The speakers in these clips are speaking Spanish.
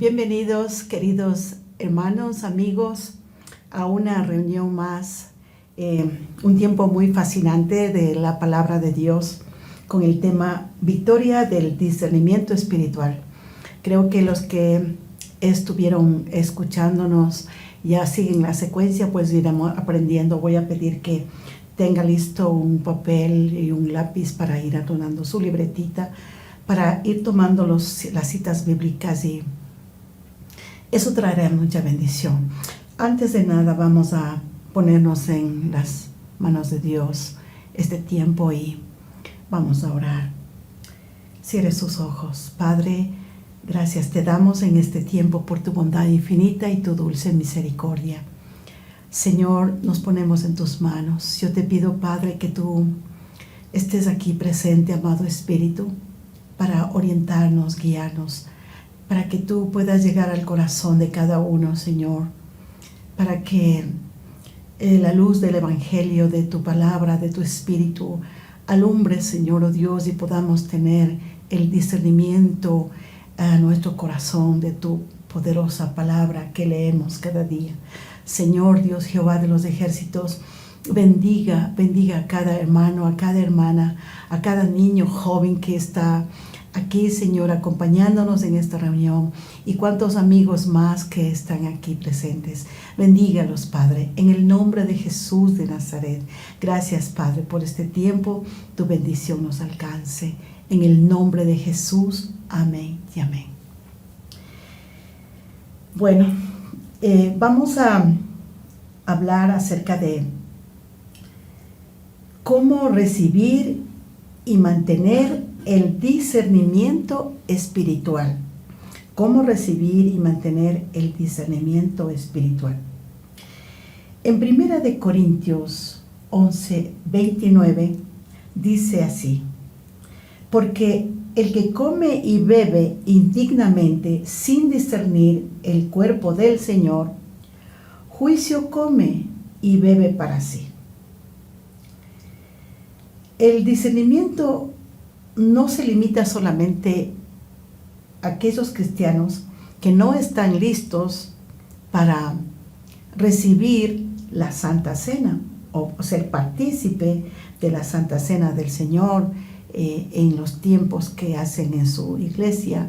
Bienvenidos, queridos hermanos, amigos, a una reunión más, un tiempo muy fascinante de la palabra de Dios con el tema Victoria del discernimiento espiritual. Creo que los que estuvieron escuchándonos ya siguen la secuencia, pues iremos aprendiendo. Voy a pedir que tenga listo un papel y un lápiz para ir anotando su libretita, para ir tomando las citas bíblicas, y eso traerá mucha bendición. Antes de nada, vamos a ponernos en las manos de Dios este tiempo y vamos a orar. Cierre sus ojos. Padre, gracias te damos en este tiempo por tu bondad infinita y tu dulce misericordia. Señor, nos ponemos en tus manos. Yo te pido, Padre, que tú estés aquí presente, amado Espíritu, para orientarnos, guiarnos, para que tú puedas llegar al corazón de cada uno, Señor, para que la luz del Evangelio, de tu palabra, de tu Espíritu, alumbre, Señor, oh Dios, y podamos tener el discernimiento a nuestro corazón de tu poderosa palabra que leemos cada día. Señor Dios, Jehová de los ejércitos, bendiga a cada hermano, a cada hermana, a cada niño joven que está aquí, Señor, acompañándonos en esta reunión, y cuantos amigos más que están aquí presentes. Bendígalos, Padre, en el nombre de Jesús de Nazaret. Gracias, Padre, por este tiempo. Tu bendición nos alcance. En el nombre de Jesús. Amén y amén. Bueno, vamos a hablar acerca de cómo recibir y mantener el discernimiento espiritual. ¿Cómo recibir y mantener el discernimiento espiritual? En 1 Corintios 11:29 dice así: porque el que come y bebe indignamente sin discernir el cuerpo del Señor, juicio come y bebe para sí. El discernimiento no se limita solamente a aquellos cristianos que no están listos para recibir la Santa Cena o ser partícipe de la Santa Cena del Señor en los tiempos que hacen en su iglesia.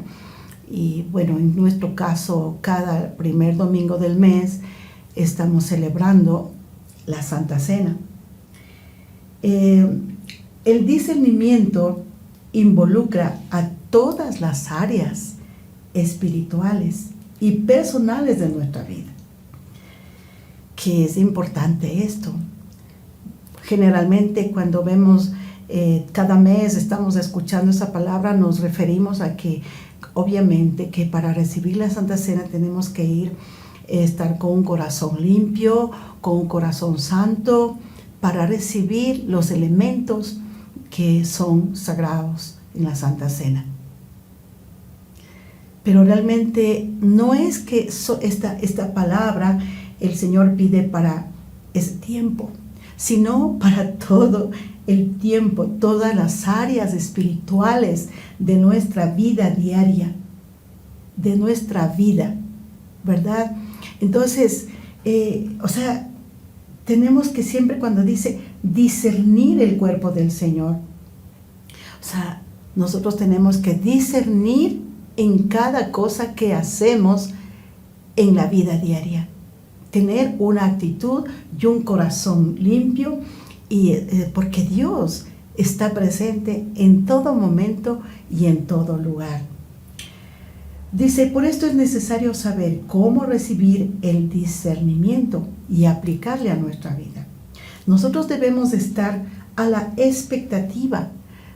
Y bueno, en nuestro caso, cada primer domingo del mes estamos celebrando la Santa Cena. El discernimiento involucra a todas las áreas espirituales y personales de nuestra vida. Que es importante esto. Generalmente cuando vemos cada mes estamos escuchando esa palabra, nos referimos a que obviamente que para recibir la Santa Cena tenemos que estar con un corazón limpio, con un corazón santo, para recibir los elementos que son sagrados en la Santa Cena. Pero realmente no es que esta palabra el Señor pide para ese tiempo, sino para todo el tiempo, todas las áreas espirituales de nuestra vida diaria, de nuestra vida, ¿verdad? Entonces, tenemos que siempre, cuando dice discernir el cuerpo del Señor, nosotros tenemos que discernir en cada cosa que hacemos en la vida diaria. Tener una actitud y un corazón limpio, porque Dios está presente en todo momento y en todo lugar. Dice, por esto es necesario saber cómo recibir el discernimiento y aplicarle a nuestra vida. Nosotros debemos estar a la expectativa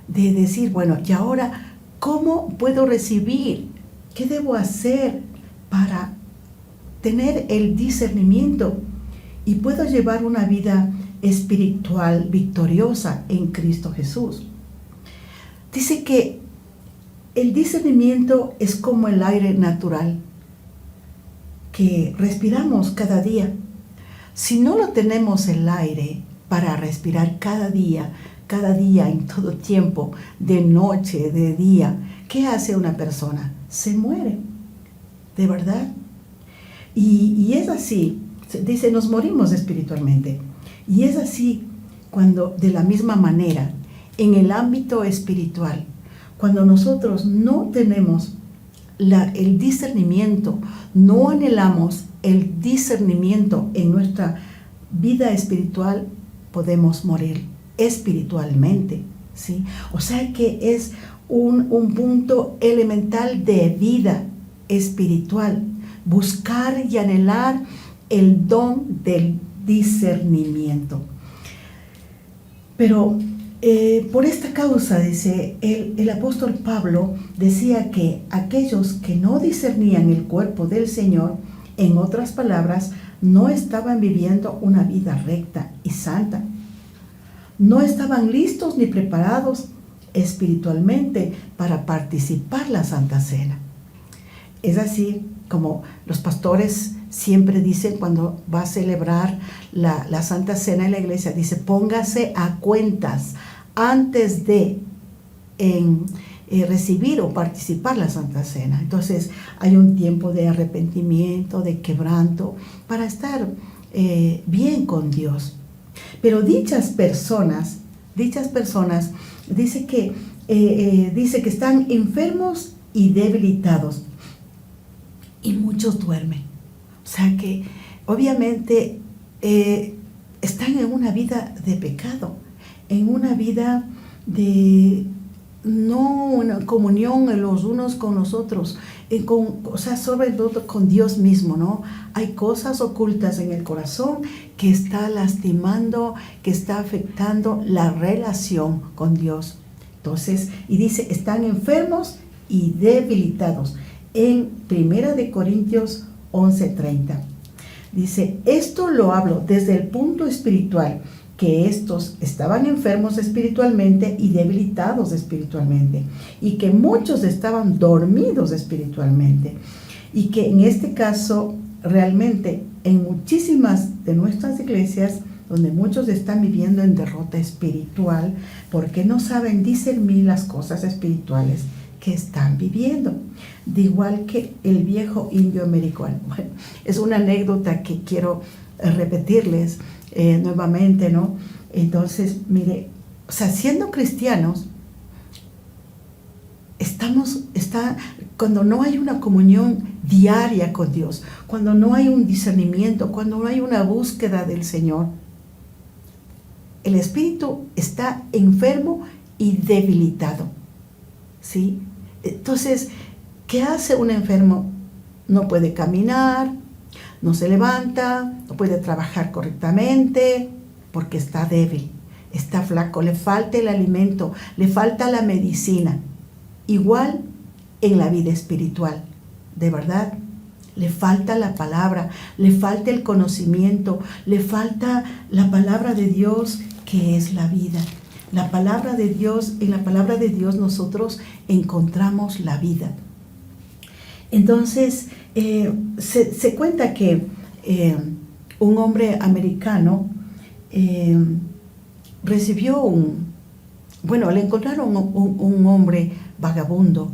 de decir, bueno, ¿y ahora cómo puedo recibir? ¿Qué debo hacer para tener el discernimiento y puedo llevar una vida espiritual victoriosa en Cristo Jesús? Dice que el discernimiento es como el aire natural que respiramos cada día. Si no lo tenemos el aire para respirar cada día, en todo tiempo, de noche, de día, ¿qué hace una persona? Se muere. de verdad. Y es así, dice, nos morimos espiritualmente. Y es así cuando, de la misma manera, en el ámbito espiritual, cuando nosotros no tenemos el discernimiento, no anhelamos el discernimiento en nuestra vida espiritual, podemos morir espiritualmente, ¿sí? O sea que es un punto elemental de vida espiritual, buscar y anhelar el don del discernimiento. Pero por esta causa, dice el apóstol Pablo, decía que aquellos que no discernían el cuerpo del Señor, en otras palabras, no estaban viviendo una vida recta y santa. No estaban listos ni preparados espiritualmente para participar la Santa Cena. Es así como los pastores siempre dicen cuando va a celebrar la Santa Cena en la iglesia, dice, póngase a cuentas antes de recibir o participar la Santa Cena. Entonces hay un tiempo de arrepentimiento, de quebranto, para estar bien con Dios. Pero dichas personas dice que están enfermos y debilitados, y muchos duermen. O sea que obviamente están en una vida de pecado, en una vida de no una comunión los unos con los otros, sobre todo con Dios mismo, ¿no? Hay cosas ocultas en el corazón que está lastimando, que está afectando la relación con Dios. Entonces, y dice, están enfermos y debilitados. En 1 de Corintios 11:30. Dice, esto lo hablo desde el punto espiritual, que estos estaban enfermos espiritualmente y debilitados espiritualmente, y que muchos estaban dormidos espiritualmente, y que en este caso realmente en muchísimas de nuestras iglesias, donde muchos están viviendo en derrota espiritual, porque no saben discernir las cosas espirituales que están viviendo, de igual que el viejo indio americano. Bueno, es una anécdota que quiero repetirles nuevamente, ¿no? Entonces, mire, o sea, siendo cristianos, cuando no hay una comunión diaria con Dios, cuando no hay un discernimiento, cuando no hay una búsqueda del Señor, el espíritu está enfermo y debilitado, ¿sí? Entonces, ¿qué hace un enfermo? No puede caminar, no se levanta, no puede trabajar correctamente porque está débil, está flaco, le falta el alimento, le falta la medicina. Igual en la vida espiritual, de verdad, le falta la palabra, le falta el conocimiento, le falta la palabra de Dios que es la vida. La palabra de Dios, en la palabra de Dios nosotros encontramos la vida. Entonces, se cuenta que un hombre americano recibió le encontraron un hombre vagabundo.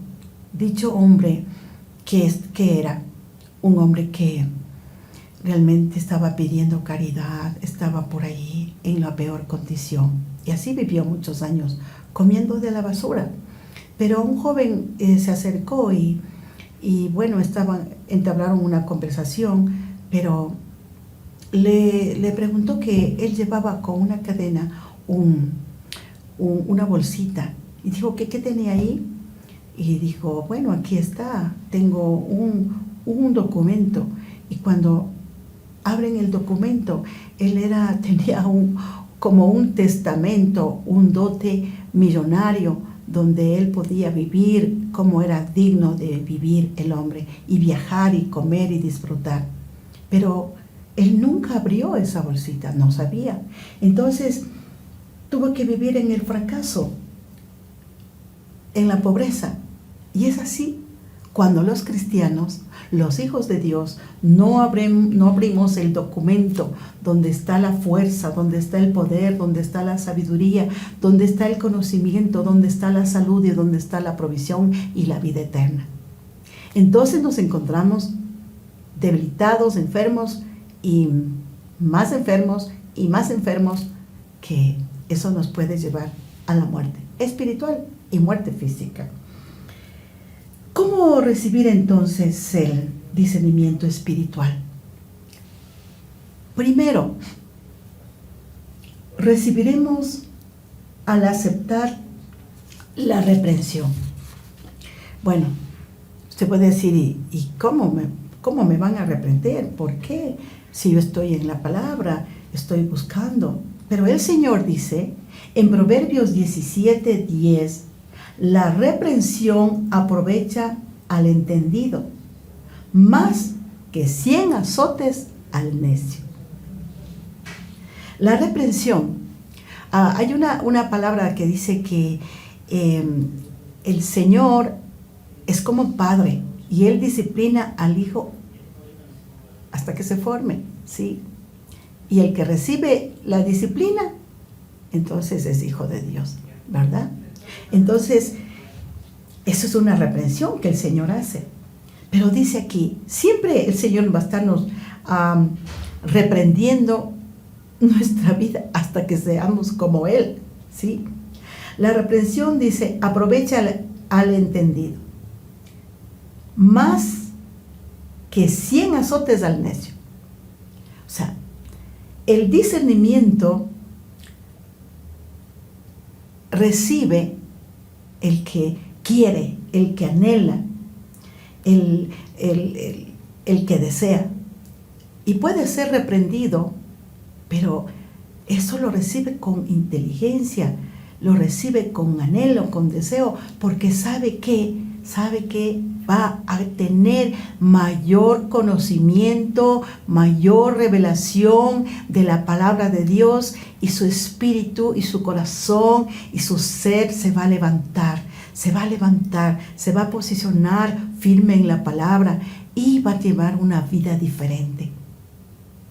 Dicho hombre, que era un hombre que realmente estaba pidiendo caridad, estaba por ahí en la peor condición. Y así vivió muchos años, comiendo de la basura. Pero un joven se acercó y entablaron una conversación, pero le preguntó que él llevaba con una cadena una bolsita. Y dijo, ¿qué tenía ahí? Y dijo, bueno, aquí está, tengo un documento. Y cuando abren el documento, tenía como un testamento, un dote millonario, donde él podía vivir como era digno de vivir el hombre, y viajar y comer y disfrutar. Pero él nunca abrió esa bolsita, no sabía. Entonces tuvo que vivir en el fracaso, en la pobreza. Y es así cuando los cristianos, los hijos de Dios, no abrimos el documento donde está la fuerza, donde está el poder, donde está la sabiduría, donde está el conocimiento, donde está la salud y donde está la provisión y la vida eterna. Entonces nos encontramos debilitados, enfermos y más enfermos y más enfermos, que eso nos puede llevar a la muerte espiritual y muerte física. ¿Cómo recibir entonces el discernimiento espiritual? Primero, recibiremos al aceptar la reprensión. Bueno, usted puede decir, ¿y cómo me van a reprender? ¿Por qué? Si yo estoy en la palabra, estoy buscando. Pero el Señor dice en Proverbios 17:10, la reprensión aprovecha al entendido, más que 100 azotes al necio. La reprensión, hay una palabra que dice que el Señor es como padre y Él disciplina al hijo hasta que se forme, ¿sí? Y el que recibe la disciplina, entonces es hijo de Dios, ¿verdad? Entonces, eso es una reprensión que el Señor hace. Pero dice aquí, siempre el Señor va a estarnos reprendiendo nuestra vida hasta que seamos como Él, ¿sí? La reprensión dice, aprovecha al entendido, más que 100 azotes al necio. O sea, el discernimiento recibe el que quiere, el que anhela, el que desea. Y puede ser reprendido, pero eso lo recibe con inteligencia, lo recibe con anhelo, con deseo, porque sabe que va a tener mayor conocimiento, mayor revelación de la palabra de Dios, y su espíritu y su corazón y su ser se va a levantar, se va a posicionar firme en la palabra y va a llevar una vida diferente.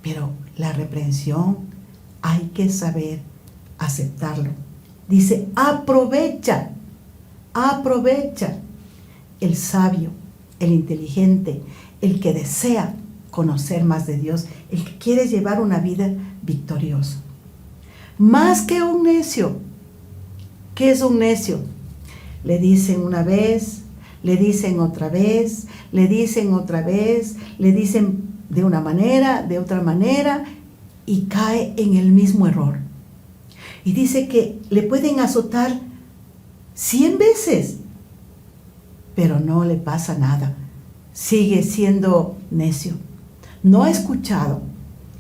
Pero la reprensión hay que saber aceptarlo. Dice, aprovecha el sabio, el inteligente, el que desea conocer más de Dios, el que quiere llevar una vida victoriosa. Más que un necio. ¿Qué es un necio? Le dicen una vez, le dicen otra vez, le dicen otra vez, le dicen de una manera, de otra manera, y cae en el mismo error. Y dice que le pueden azotar 100 veces, pero no le pasa nada. Sigue siendo necio. No ha escuchado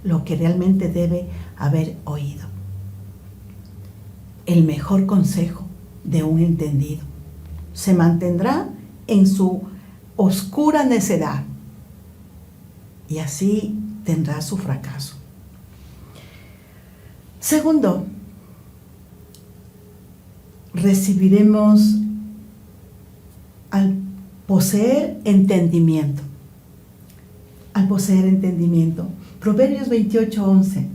lo que realmente debe haber oído. El mejor consejo de un entendido se mantendrá en su oscura necedad, y así tendrá su fracaso. Segundo, recibiremos al poseer entendimiento. Al poseer entendimiento. Proverbios 28:11.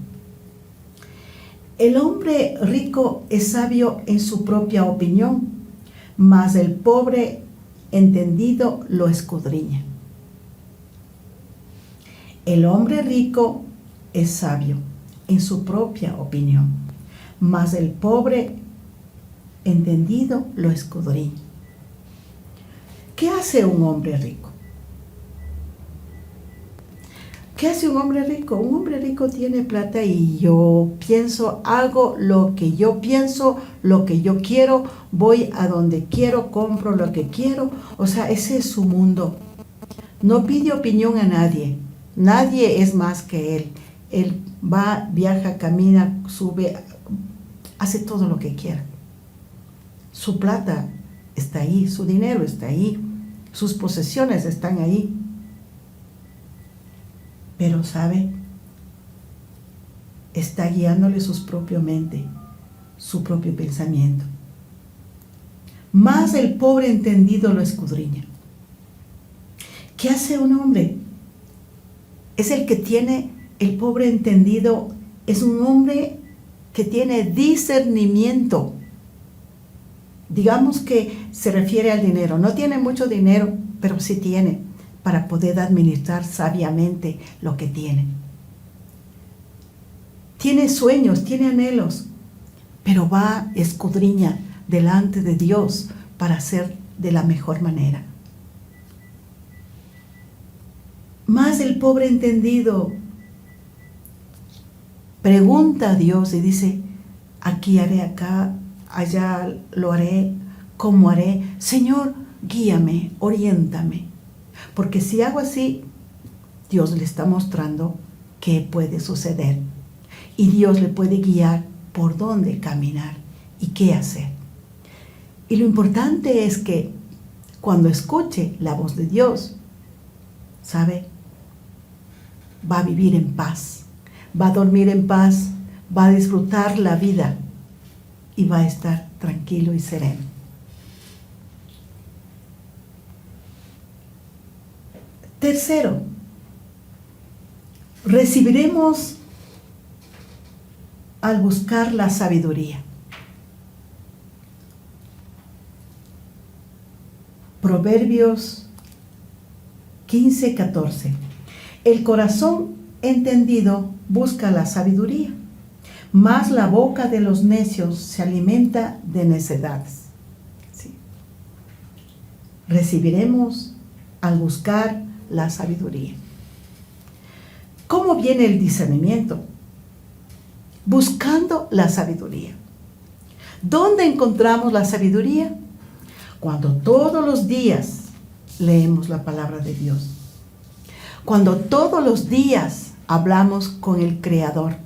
El hombre rico es sabio en su propia opinión, mas el pobre entendido lo escudriña. El hombre rico es sabio en su propia opinión, mas el pobre entendido lo escudriña. ¿Qué hace un hombre rico? ¿Qué hace un hombre rico? Un hombre rico tiene plata y yo pienso, hago lo que yo pienso, lo que yo quiero, voy a donde quiero, compro lo que quiero. O sea, ese es su mundo. No pide opinión a nadie. Nadie es más que él. Él va, viaja, camina, sube, hace todo lo que quiera. Su plata está ahí, su dinero está ahí, sus posesiones están ahí. Pero sabe, está guiándole su propia mente, su propio pensamiento. Más el pobre entendido lo escudriña. ¿Qué hace un hombre? Es el que tiene, el pobre entendido, es un hombre que tiene discernimiento. Digamos que se refiere al dinero. No tiene mucho dinero, pero sí tiene. para poder administrar sabiamente lo que tiene. Tiene sueños, tiene anhelos, pero va, escudriña delante de Dios para hacer de la mejor manera. Más el pobre entendido pregunta a Dios y dice, aquí haré, acá, allá lo haré, ¿cómo haré? Señor, guíame, oriéntame. Porque si hago así, Dios le está mostrando qué puede suceder. Y Dios le puede guiar por dónde caminar y qué hacer. Y lo importante es que cuando escuche la voz de Dios, ¿sabe? Va a vivir en paz, va a dormir en paz, va a disfrutar la vida y va a estar tranquilo y sereno. Tercero, recibiremos al buscar la sabiduría. Proverbios 15:14. El corazón entendido busca la sabiduría, mas la boca de los necios se alimenta de necedades. Sí. Recibiremos al buscar la sabiduría. ¿Cómo viene el discernimiento? Buscando la sabiduría. ¿Dónde encontramos la sabiduría? Cuando todos los días leemos la palabra de Dios. Cuando todos los días hablamos con el Creador.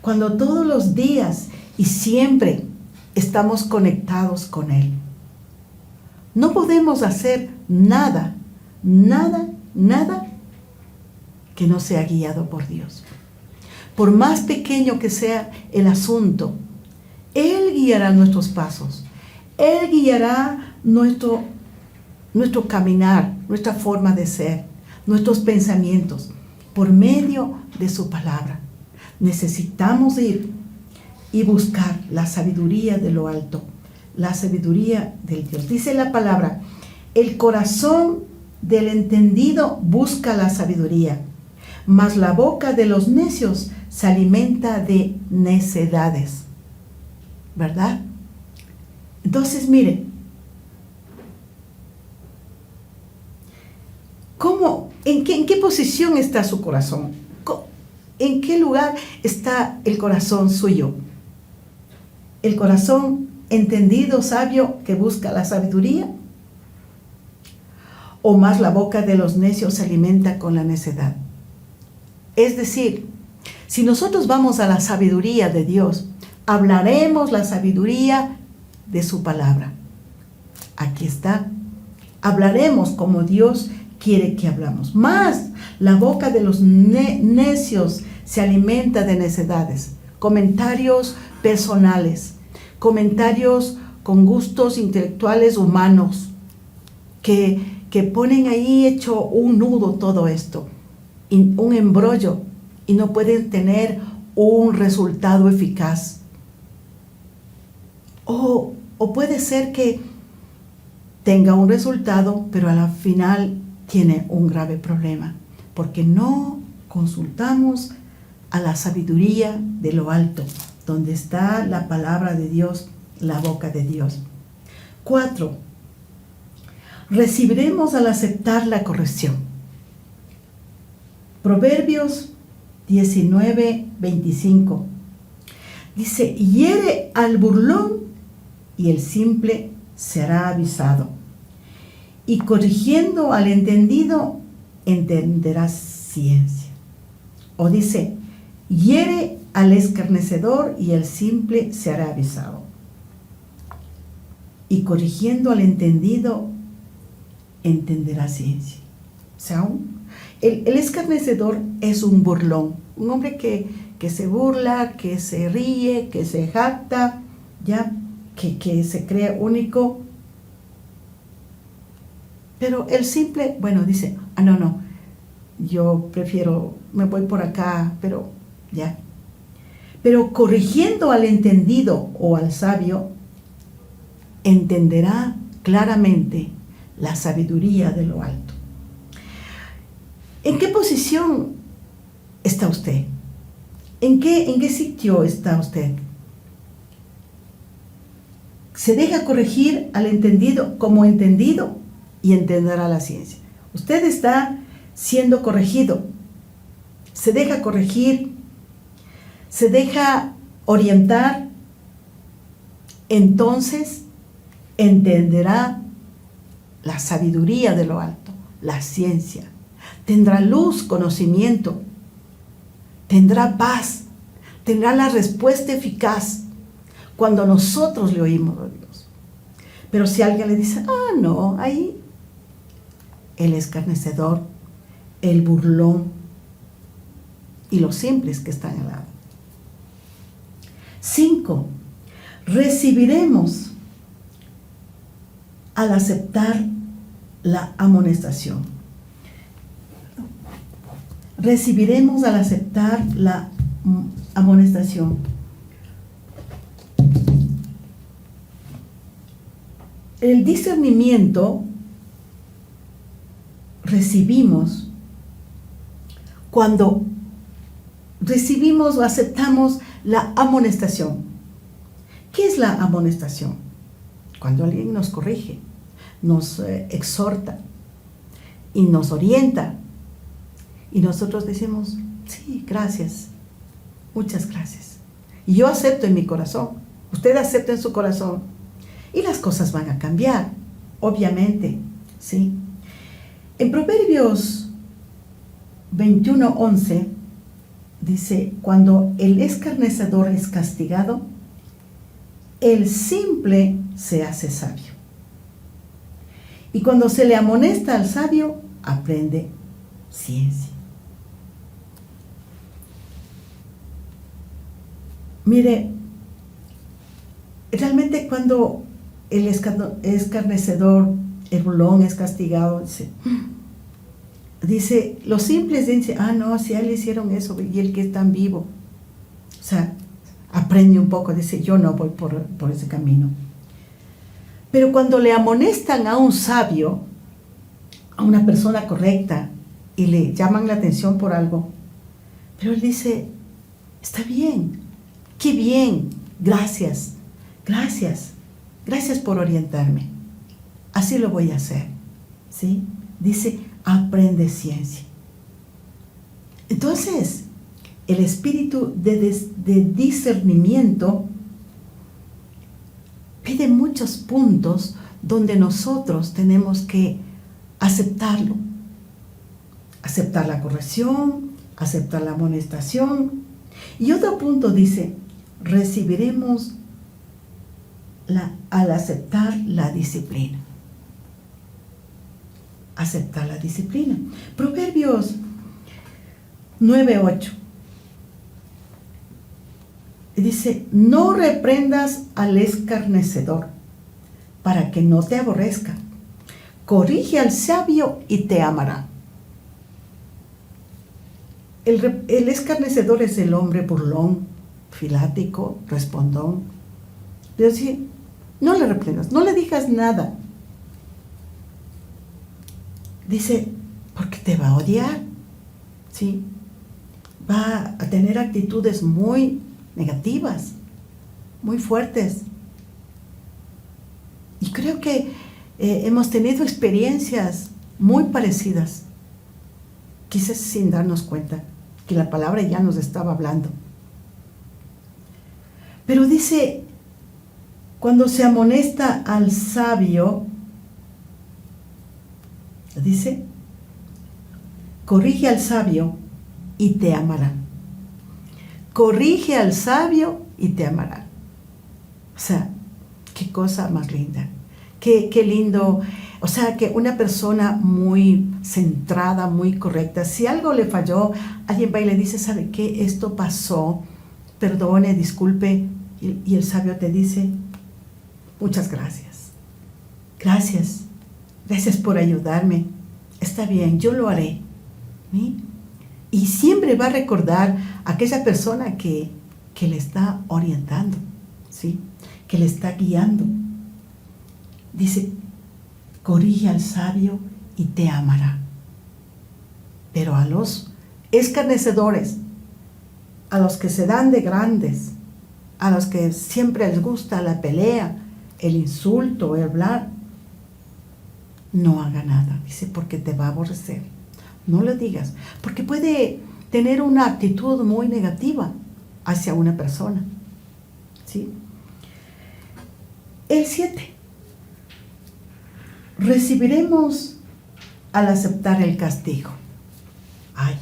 Cuando todos los días y siempre estamos conectados con Él. No podemos hacer nada que no sea guiado por Dios. Por más pequeño que sea el asunto, Él guiará nuestros pasos. Él guiará nuestro caminar, nuestra forma de ser, nuestros pensamientos, por medio de su palabra. Necesitamos ir y buscar la sabiduría de lo alto, la sabiduría del Dios. Dice la palabra, el corazón del entendido busca la sabiduría, mas la boca de los necios se alimenta de necedades. ¿Verdad? Entonces, mire, en qué posición está su corazón? ¿En qué lugar está el corazón suyo? ¿El corazón entendido, sabio, que busca la sabiduría? ¿O más la boca de los necios se alimenta con la necedad? Es decir, si nosotros vamos a la sabiduría de Dios, hablaremos la sabiduría de su palabra. Aquí está. Hablaremos como Dios quiere que hablamos. Más la boca de los necios se alimenta de necedades. Comentarios personales. Comentarios con gustos intelectuales humanos. Que ponen ahí hecho un nudo todo esto. Un embrollo. Y no pueden tener un resultado eficaz. O puede ser que tenga un resultado, pero a la final tiene un grave problema, porque no consultamos a la sabiduría de lo alto, donde está la palabra de Dios, la boca de Dios. 4. Recibiremos al aceptar la corrección. Proverbios 19:25. Dice, hiere al burlón y el simple será avisado. Y corrigiendo al entendido, entenderá ciencia. O dice, hiere al escarnecedor y el simple será avisado. Y corrigiendo al entendido, entenderá ciencia. O sea, el escarnecedor es un burlón, un hombre que se burla, que se ríe, que se jacta, ya, que se cree único. Pero el simple, bueno, dice, no, yo prefiero, me voy por acá, pero ya. Pero corrigiendo al entendido o al sabio, entenderá claramente la sabiduría de lo alto. ¿En qué posición está usted? ¿En qué sitio está usted? Se deja corregir al entendido como entendido y entenderá la ciencia. Usted está siendo corregido. Se deja corregir, se deja orientar, entonces entenderá la sabiduría de lo alto, la ciencia. Tendrá luz, conocimiento, tendrá paz, tendrá la respuesta eficaz cuando nosotros le oímos a Dios. Pero si alguien le dice, no, ahí el escarnecedor, el burlón y los simples que están al lado. 5. Recibiremos al aceptar la amonestación. Recibiremos al aceptar la amonestación. El discernimiento recibimos cuando recibimos o aceptamos la amonestación. ¿Qué es la amonestación? Cuando alguien nos corrige, nos exhorta y nos orienta. Y nosotros decimos, sí, gracias, muchas gracias. Y yo acepto en mi corazón, usted acepta en su corazón. Y las cosas van a cambiar, obviamente, ¿sí? En Proverbios 21:11 dice, cuando el escarnecedor es castigado, el simple se hace sabio. Y cuando se le amonesta al sabio, aprende ciencia. Mire, realmente cuando el escarnecedor, el burlón es castigado, dice, los simples dicen, no, si a él le hicieron eso y él que es tan vivo. O sea, aprende un poco, dice, yo no voy por ese camino. Pero cuando le amonestan a un sabio, a una persona correcta, y le llaman la atención por algo, pero él dice, está bien, qué bien, gracias, gracias, gracias por orientarme, así lo voy a hacer, ¿sí? Dice, aprende ciencia. Entonces, el espíritu de discernimiento pide muchos puntos donde nosotros tenemos que aceptarlo. Aceptar la corrección, aceptar la amonestación. Y otro punto dice, recibiremos al aceptar la disciplina. Aceptar la disciplina. Proverbios 9:8. Dice, no reprendas al escarnecedor para que no te aborrezca. Corrige al sabio y te amará. El escarnecedor es el hombre burlón, filático, respondón. Pero sí, no le reprendas, no le digas nada. Dice, porque te va a odiar, ¿sí? Va a tener actitudes muy negativas, muy fuertes. Y creo que hemos tenido experiencias muy parecidas, quizás sin darnos cuenta que la palabra ya nos estaba hablando. Pero dice, cuando se amonesta al sabio, dice, corrige al sabio y te amará. Corrige al sabio y te amará. O sea, qué cosa más linda. Qué lindo. O sea, que una persona muy centrada, muy correcta, si algo le falló, alguien va y le dice, ¿sabe qué? Esto pasó, perdone, disculpe. Y el sabio te dice, muchas gracias. Gracias. Gracias por ayudarme. Está bien, yo lo haré. ¿Sí? Y siempre va a recordar a aquella persona que le está orientando, ¿sí? Que le está guiando. Dice, corrige al sabio y te amará. Pero a los escarnecedores, a los que se dan de grandes, a los que siempre les gusta la pelea, el insulto, el hablar, no haga nada. Dice, porque te va a aborrecer. No lo digas, porque puede tener una actitud muy negativa hacia una persona. ¿Sí? El 7. Recibiremos al aceptar el castigo. Ay,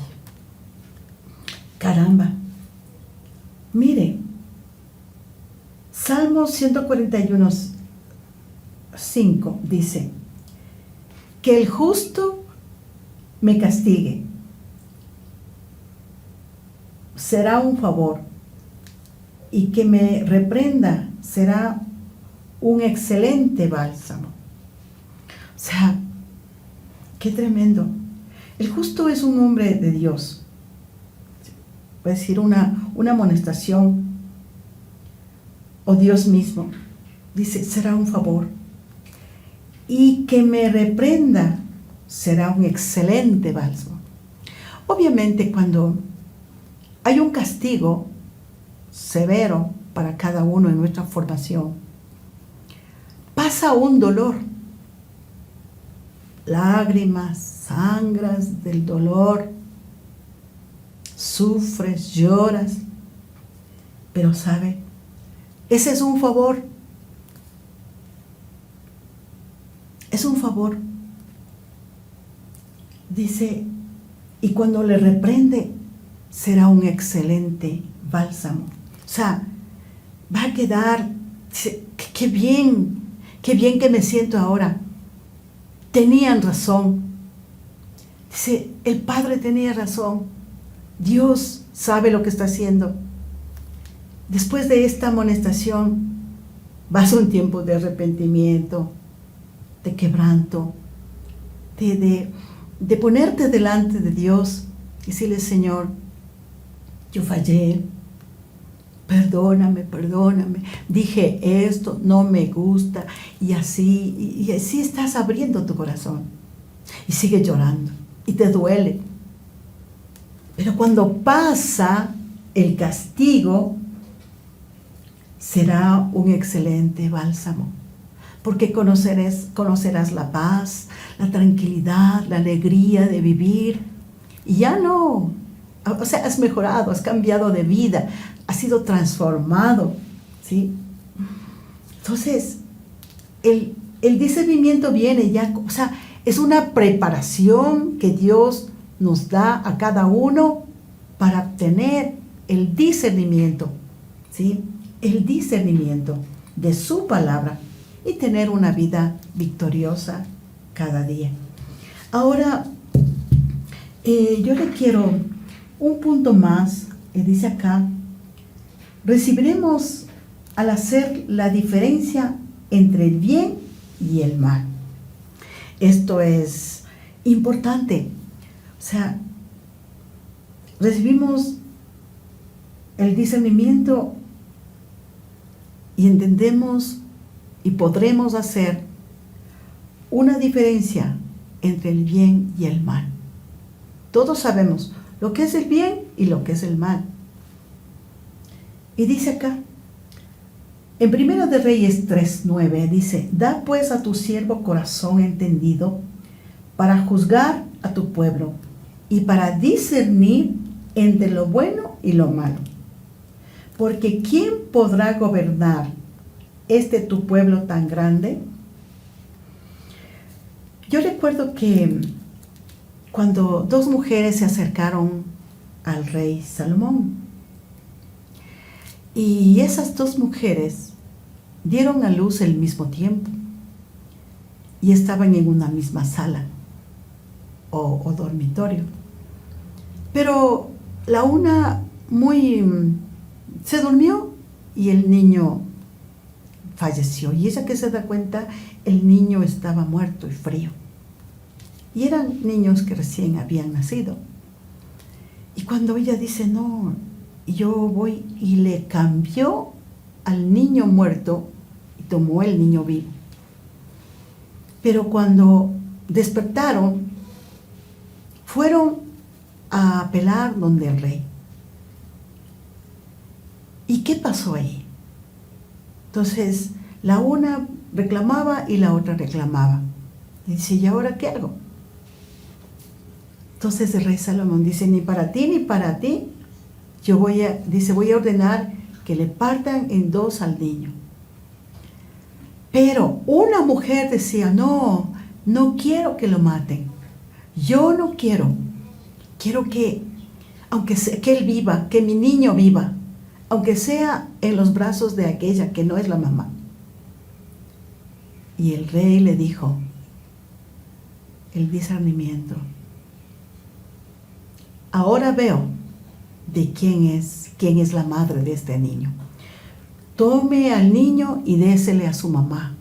caramba. Mire, Salmo 141, 5 dice, que el justo me castigue será un favor, y que me reprenda será un excelente bálsamo. O sea, qué tremendo. El justo es un hombre de Dios. Puede decir una amonestación, o Dios mismo. Dice, será un favor. Y que me reprenda será un excelente bálsamo. Obviamente, cuando hay un castigo severo para cada uno en nuestra formación, pasa un dolor. Lágrimas, sangras del dolor, sufres, lloras, pero ¿sabe? Ese es un favor. Es un favor. Dice, y cuando le reprende, será un excelente bálsamo. O sea, va a quedar, dice, qué bien que me siento ahora. Tenían razón. Dice, el Padre tenía razón. Dios sabe lo que está haciendo. Después de esta amonestación, vas a un tiempo de arrepentimiento, de quebranto, de ponerte delante de Dios y decirle, Señor, yo fallé, perdóname, dije esto, no me gusta, y así estás abriendo tu corazón, y sigues llorando, y te duele. Pero cuando pasa el castigo, será un excelente bálsamo, porque conocerás la paz, la tranquilidad, la alegría de vivir, y ya no, o sea, has mejorado, has cambiado de vida, has sido transformado, ¿sí? Entonces, el discernimiento viene ya, o sea, es una preparación que Dios nos da a cada uno para obtener el discernimiento, ¿sí? El discernimiento de su palabra y tener una vida victoriosa cada día. Ahora, yo le quiero un punto más, dice acá, recibiremos al hacer la diferencia entre el bien y el mal. Esto es importante. O sea, recibimos el discernimiento y entendemos y podremos hacer una diferencia entre el bien y el mal. Todos sabemos lo que es el bien y lo que es el mal. Y dice acá, en 1 de Reyes 3:9, dice, da pues a tu siervo corazón entendido para juzgar a tu pueblo y para discernir entre lo bueno y lo malo. Porque ¿quién podrá gobernar tu pueblo tan grande? Yo recuerdo que cuando dos mujeres se acercaron al rey Salomón, y esas dos mujeres dieron a luz al mismo tiempo y estaban en una misma sala o dormitorio, pero la una se durmió y el niño falleció, y ella, que se da cuenta, el niño estaba muerto y frío, y eran niños que recién habían nacido. Y cuando ella dice, no, yo voy, y le cambió al niño muerto y tomó el niño vivo. Pero cuando despertaron, fueron a apelar donde el rey. ¿Y qué pasó ahí? Entonces, la una reclamaba y la otra reclamaba. Y dice, ¿y ahora qué hago? Entonces el rey Salomón dice, ni para ti, yo voy a ordenar que le partan en dos al niño. Pero una mujer decía, no quiero que lo maten. Yo no quiero. Quiero que, aunque sea, que él viva, que mi niño viva, aunque sea en los brazos de aquella que no es la mamá. Y el rey le dijo, el discernimiento. Ahora veo de quién es la madre de este niño. Tome al niño y désele a su mamá.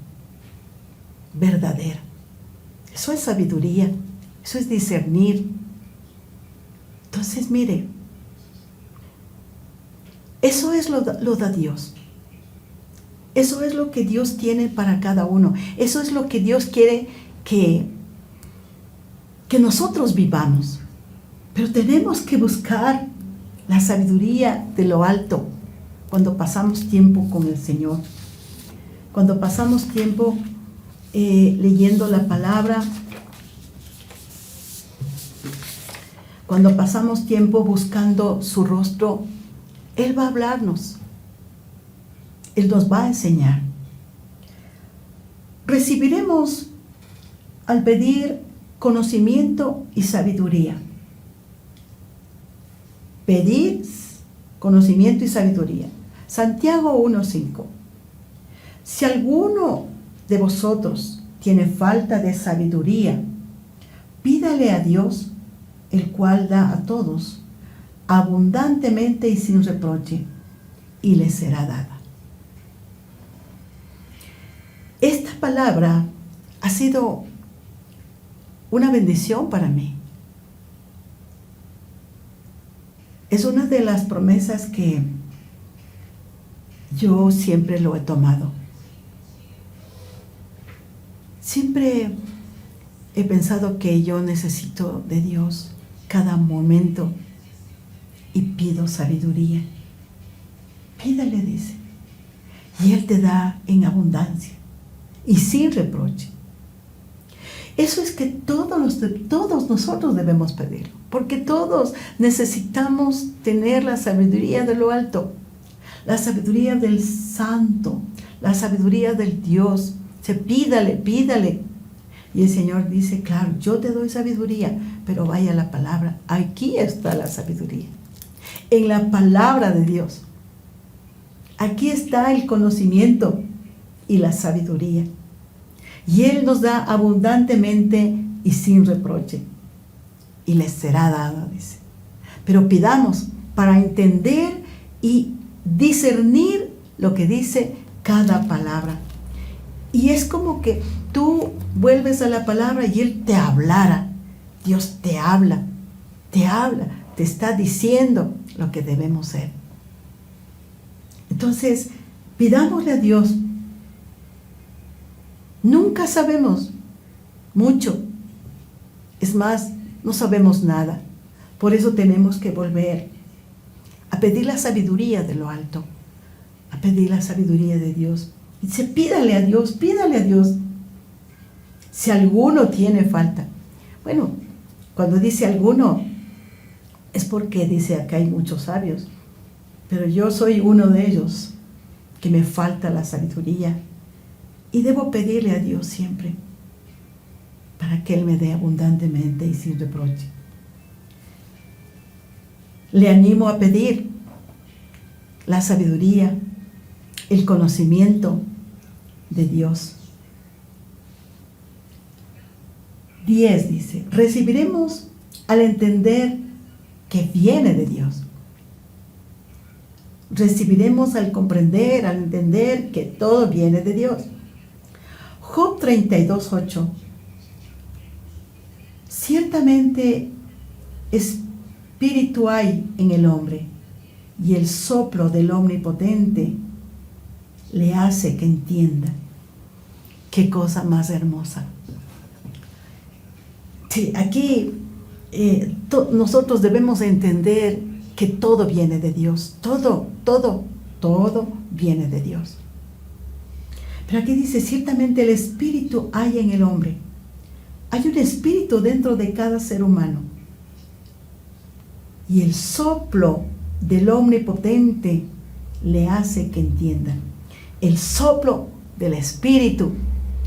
Verdadera. Eso es sabiduría. Eso es discernir. Entonces, mire, eso es lo da Dios. Eso es lo que Dios tiene para cada uno. Eso es lo que Dios quiere que nosotros vivamos. Pero tenemos que buscar la sabiduría de lo alto cuando pasamos tiempo con el Señor. Cuando pasamos tiempo leyendo la palabra. Cuando pasamos tiempo buscando su rostro, Él va a hablarnos. Él nos va a enseñar. Recibiremos al pedir conocimiento y sabiduría. Pedid conocimiento y sabiduría. Santiago 1:5. Si alguno de vosotros tiene falta de sabiduría, pídale a Dios, el cual da a todos abundantemente y sin reproche, y le será dada. Esta palabra ha sido una bendición para mí. Es una de las promesas que yo siempre lo he tomado. Siempre he pensado que yo necesito de Dios cada momento y pido sabiduría. Pídale, dice, y Él te da en abundancia y sin reproche. Eso es que todos nosotros debemos pedirlo, porque todos necesitamos tener la sabiduría de lo alto, la sabiduría del Santo, la sabiduría del Dios. Pídale. Y el Señor dice, claro, yo te doy sabiduría, pero vaya la palabra. Aquí está la sabiduría, en la palabra de Dios. Aquí está el conocimiento y la sabiduría. Y Él nos da abundantemente y sin reproche. Y les será dado, dice. Pero pidamos para entender y discernir lo que dice cada palabra. Y es como que tú vuelves a la palabra y Él te hablara. Dios te habla, te está diciendo lo que debemos ser. Entonces, pidámosle a Dios. Nunca sabemos mucho. Es más, no sabemos nada. Por eso tenemos que volver a pedir la sabiduría de lo alto, a pedir la sabiduría de Dios. Dice, pídale a Dios. Si alguno tiene falta. Bueno, cuando dice alguno, es porque dice acá hay muchos sabios. Pero yo soy uno de ellos, que me falta la sabiduría. Y debo pedirle a Dios siempre, para que Él me dé abundantemente y sin reproche. Le animo a pedir la sabiduría, el conocimiento de Dios. 10 dice, recibiremos al entender que viene de Dios. Recibiremos al comprender, al entender que todo viene de Dios. Job 32:8. Ciertamente espíritu hay en el hombre, y el soplo del Omnipotente le hace que entienda. Qué cosa más hermosa. Sí, aquí nosotros debemos entender que todo viene de Dios. Todo viene de Dios. Pero aquí dice, ciertamente el espíritu hay en el hombre. Hay un espíritu dentro de cada ser humano. Y el soplo del Omnipotente le hace que entienda. El soplo del Espíritu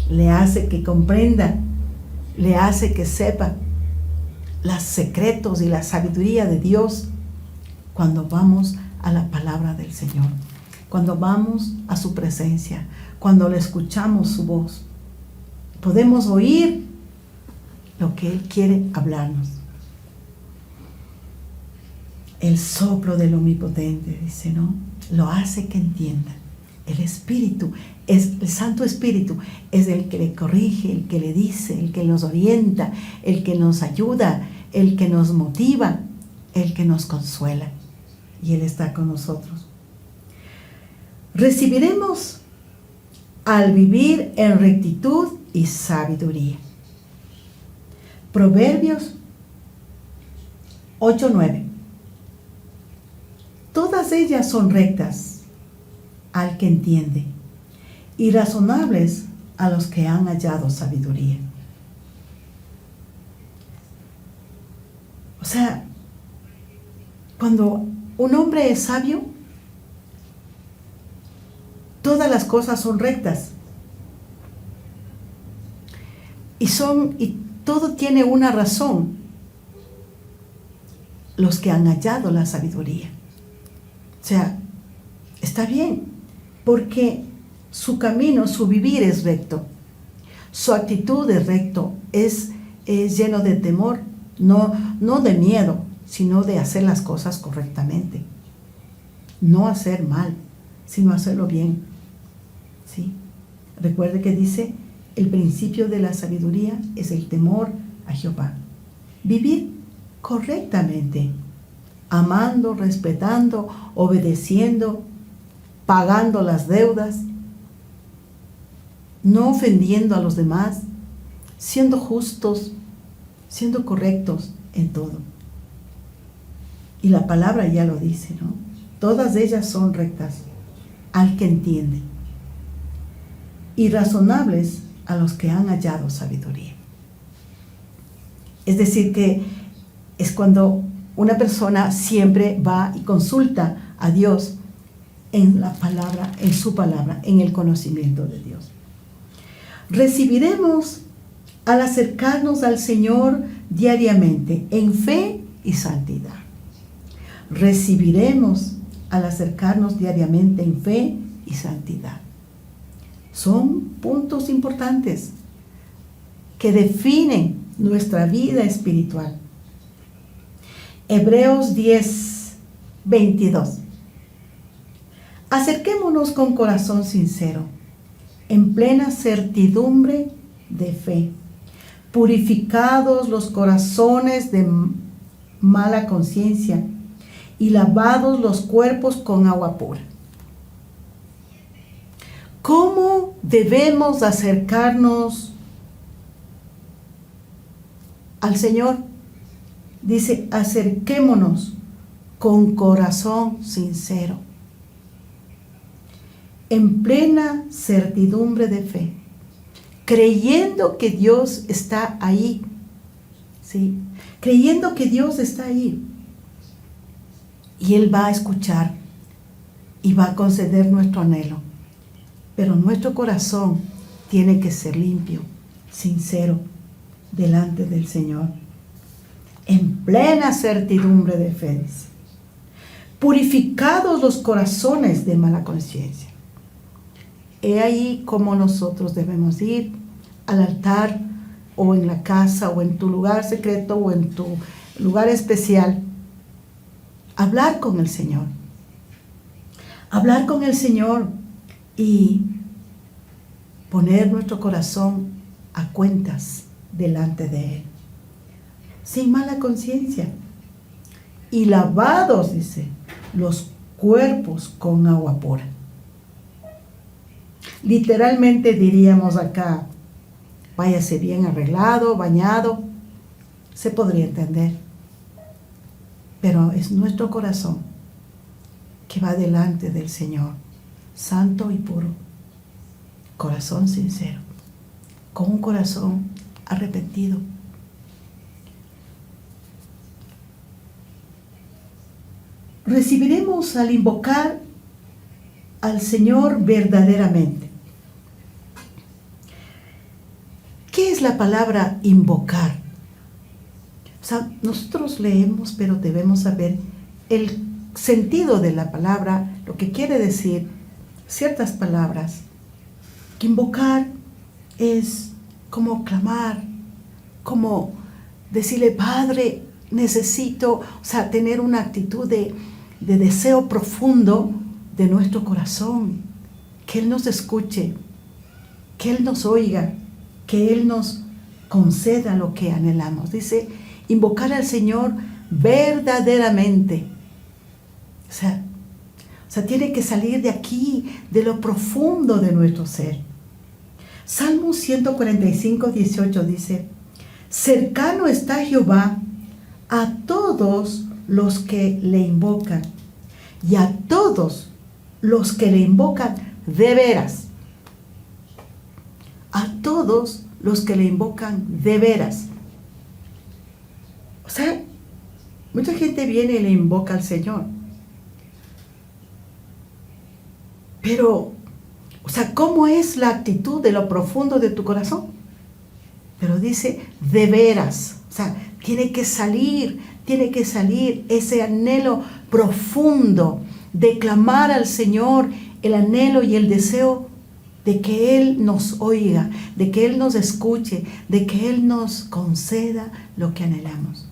le hace que comprenda, le hace que sepa los secretos y la sabiduría de Dios cuando vamos a la palabra del Señor, cuando vamos a su presencia, cuando le escuchamos su voz. Podemos oír lo que Él quiere hablarnos. El soplo del Omnipotente, dice, ¿no? Lo hace que entienda. El Espíritu, el Santo Espíritu, es el que le corrige, el que le dice, el que nos orienta, el que nos ayuda, el que nos motiva, el que nos consuela. Y Él está con nosotros. Recibiremos al vivir en rectitud y sabiduría. Proverbios 8:9. Todas ellas son rectas al que entiende y razonables a los que han hallado sabiduría. O sea, cuando un hombre es sabio, todas las cosas son rectas y todo tiene una razón. Los que han hallado la sabiduría. O sea, está bien, porque su camino, su vivir es recto, su actitud es recto, es lleno de temor, no de miedo, sino de hacer las cosas correctamente, no hacer mal, sino hacerlo bien. ¿Sí? Recuerde que dice, el principio de la sabiduría es el temor a Jehová. Vivir correctamente, amando, respetando, obedeciendo, pagando las deudas, no ofendiendo a los demás, siendo justos, siendo correctos en todo. Y la palabra ya lo dice, ¿no? Todas ellas son rectas al que entiende y razonables a los que han hallado sabiduría. Es decir, que es cuando una persona siempre va y consulta a Dios en la palabra, en su palabra, en el conocimiento de Dios. Recibiremos al acercarnos al Señor diariamente en fe y santidad. Recibiremos al acercarnos diariamente en fe y santidad. Son puntos importantes que definen nuestra vida espiritual. Hebreos 10:22. Acerquémonos con corazón sincero, en plena certidumbre de fe, purificados los corazones de mala conciencia y lavados los cuerpos con agua pura. ¿Cómo debemos acercarnos al Señor? Dice, acerquémonos con corazón sincero, en plena certidumbre de fe, creyendo que Dios está ahí, ¿sí? Creyendo que Dios está ahí. Y Él va a escuchar y va a conceder nuestro anhelo. Pero nuestro corazón tiene que ser limpio, sincero, delante del Señor. En plena certidumbre de fe, dice. Purificados los corazones de mala conciencia. He ahí como nosotros debemos ir al altar, o en la casa, o en tu lugar secreto, o en tu lugar especial. Hablar con el Señor. Hablar con el Señor y poner nuestro corazón a cuentas delante de Él. Sin mala conciencia. Y lavados, dice, los cuerpos con agua pura. Literalmente diríamos acá, váyase bien arreglado, bañado, se podría entender. Pero es nuestro corazón que va delante del Señor, santo y puro, corazón sincero, con un corazón arrepentido. Recibiremos al invocar al Señor verdaderamente. ¿Qué es la palabra invocar? O sea, nosotros leemos, pero debemos saber el sentido de la palabra, lo que quiere decir ciertas palabras. Que invocar es como clamar, como decirle, Padre, necesito, o sea, tener una actitud de deseo profundo de nuestro corazón, que Él nos escuche, que Él nos oiga, que Él nos conceda lo que anhelamos. Dice, invocar al Señor verdaderamente. O sea, tiene que salir de aquí, de lo profundo de nuestro ser. Salmo 145, 18 dice, cercano está Jehová a todos los que le invocan, y a todos los que le invocan de veras. A todos los que le invocan de veras. O sea, mucha gente viene y le invoca al Señor. Pero, o sea, ¿cómo es la actitud de lo profundo de tu corazón? Pero dice, de veras. O sea, tiene que salir ese anhelo profundo de clamar al Señor, el anhelo y el deseo de que Él nos oiga, de que Él nos escuche, de que Él nos conceda lo que anhelamos.